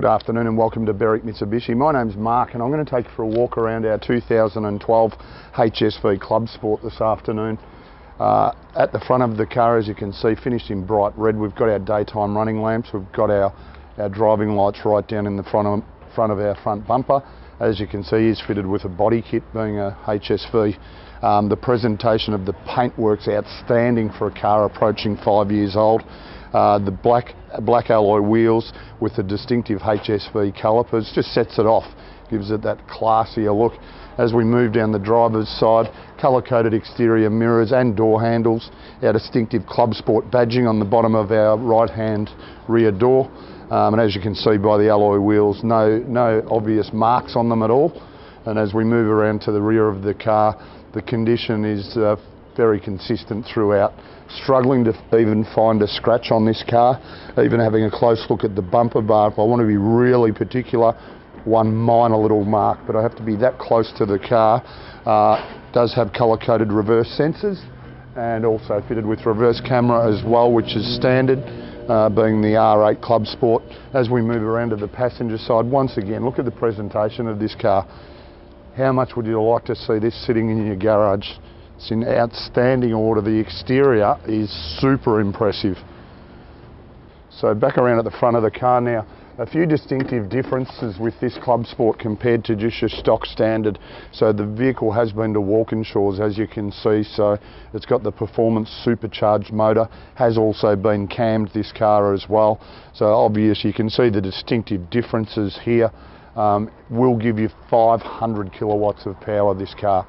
Good afternoon and welcome to Berwick Mitsubishi. My name's Mark and I'm going to take you for a walk around our 2012 HSV Club Sport this afternoon. At the front of the car, as you can see, finished in bright red, we've got our daytime running lamps, we've got our driving lights right down in the front of our front bumper. As you can see, is fitted with a body kit, being a HSV. The presentation of the paintwork's outstanding for a car approaching 5 years old. The black alloy wheels with the distinctive HSV calipers just sets it off, gives it that classier look. As we move down the driver's side, colour-coded exterior mirrors and door handles, our distinctive Club Sport badging on the bottom of our right-hand rear door. And as you can see by the alloy wheels, no obvious marks on them at all. And as we move around to the rear of the car, the condition is very consistent throughout. Struggling to even find a scratch on this car, even having a close look at the bumper bar. If I want to be really particular, one minor little mark, but I have to be that close to the car. Does have colour-coded reverse sensors and also fitted with reverse camera as well, which is standard, being the R8 Club Sport. As we move around to the passenger side, once again, look at the presentation of this car. How much would you like to see this sitting in your garage? It's in outstanding order. The exterior is super impressive. So back around at the front of the car now, a few distinctive differences with this Club Sport compared to just your stock standard. So the vehicle has been to Walkinshaws, as you can see, so it's got the performance supercharged motor, has also been cammed, this car as well. So obvious, you can see the distinctive differences here. Will give you 500 kilowatts of power, this car.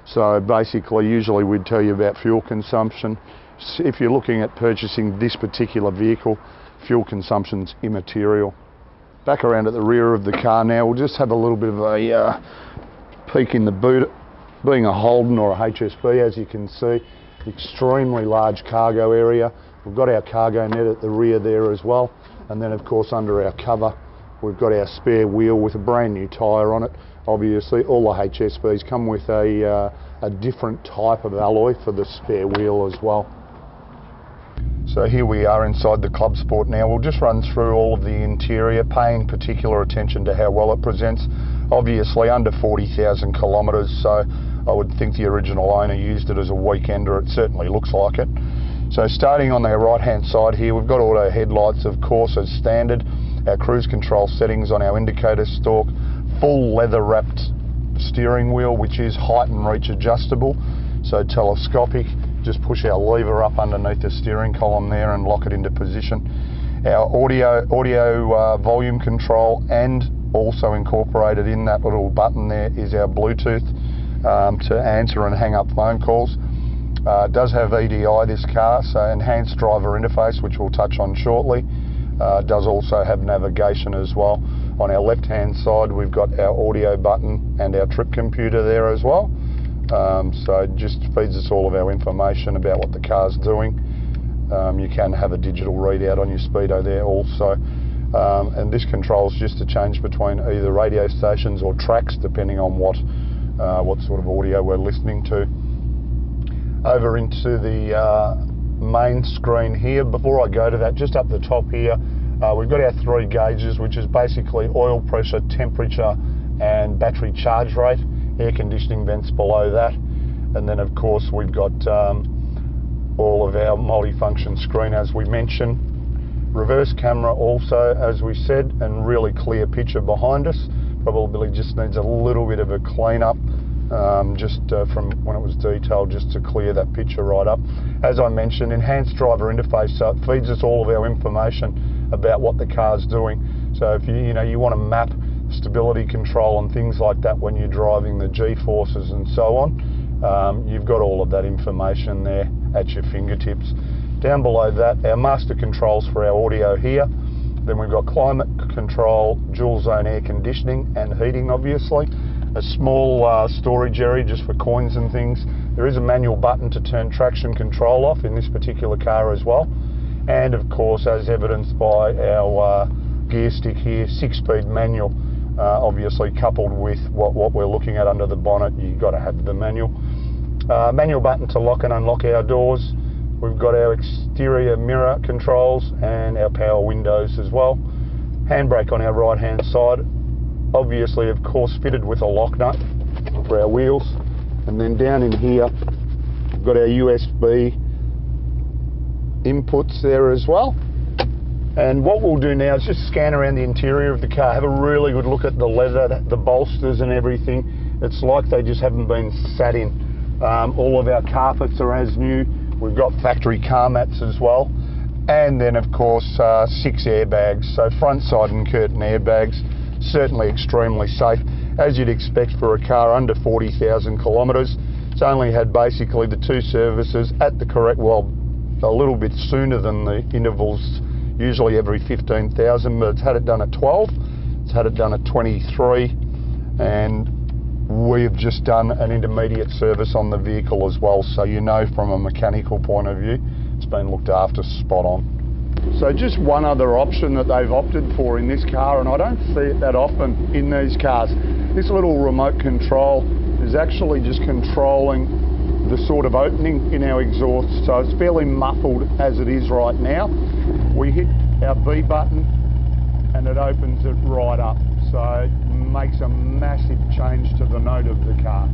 So basically, usually we'd tell you about fuel consumption. If you're looking at purchasing this particular vehicle, fuel consumption's immaterial. Back around at the rear of the car now, we'll just have a little bit of a peek in the boot. Being a Holden or a HSV, as you can see, extremely large cargo area. We've got our cargo net at the rear there as well. And then of course under our cover, we've got our spare wheel with a brand new tyre on it. Obviously, all the HSVs come with a different type of alloy for the spare wheel as well. So here we are inside the Club Sport now. We'll just run through all of the interior, paying particular attention to how well it presents. Obviously under 40,000 kilometres, so I would think the original owner used it as a weekender. It certainly looks like it. So starting on the right-hand side here, we've got auto headlights, of course, as standard. Our cruise control settings on our indicator stalk. Full leather-wrapped steering wheel, which is height and reach adjustable, so telescopic. Just push our lever up underneath the steering column there and lock it into position. Our audio volume control, and also incorporated in that little button there is our Bluetooth to answer and hang up phone calls. It does have EDI, this car, so enhanced driver interface, which we'll touch on shortly. Does also have navigation as well. On our left hand side, we've got our audio button and our trip computer there as well. So it just feeds us all of our information about what the car's doing. You can have a digital readout on your speedo there also. And this controls just a change between either radio stations or tracks, depending on what sort of audio we're listening to. Over into the main screen here. Before I go to that, just up the top here, we've got our 3 gauges, which is basically oil pressure, temperature and battery charge rate. Air conditioning vents below that, and then of course we've got all of our multifunction screen, as we mentioned. Reverse camera also, as we said, and really clear picture behind us. Probably just needs a little bit of a clean up from when it was detailed, just to clear that picture right up. As I mentioned, enhanced driver interface, so it feeds us all of our information about what the car's doing. So if you want to map stability control and things like that when you're driving, the G-forces and so on, you've got all of that information there at your fingertips. Down below that, our master controls for our audio here. Then we've got climate control, dual zone air conditioning and heating, obviously. A small storage area just for coins and things. There is a manual button to turn traction control off in this particular car as well. And of course, as evidenced by our gear stick here, 6-speed manual. Obviously coupled with what we're looking at under the bonnet, you've got to have the manual. Manual button to lock and unlock our doors. We've got our exterior mirror controls and our power windows as well. Handbrake on our right hand side, obviously of course fitted with a lock nut for our wheels. And then down in here, we've got our USB inputs there as well. And what we'll do now is just scan around the interior of the car, have a really good look at the leather, the bolsters and everything. It's like they just haven't been sat in. All of our carpets are as new. We've got factory car mats as well. And then of course 6 airbags, so front, side and curtain airbags. Certainly extremely safe, as you'd expect for a car under 40,000 kilometres. It's only had basically the 2 services at the correct, well, a little bit sooner than the intervals, usually every 15,000, but it's had it done at 12, it's had it done at 23, and we've just done an intermediate service on the vehicle as well, so you know from a mechanical point of view, it's been looked after spot on. So just one other option that they've opted for in this car, and I don't see it that often in these cars. This little remote control is actually just controlling the sort of opening in our exhaust, so it's fairly muffled as it is right now. We hit our B button and it opens it right up, so it makes a massive change to the note of the car.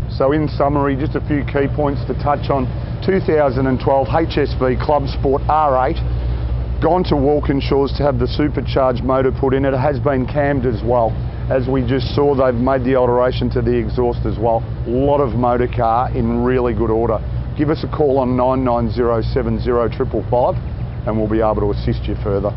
So in summary, just a few key points to touch on. 2012 HSV Club Sport R8, gone to Walkinshaws to have the supercharged motor put in it. It has been cammed as well. As we just saw, they've made the alteration to the exhaust as well. A lot of motor car in really good order. Give us a call on 990 70 555 and we'll be able to assist you further.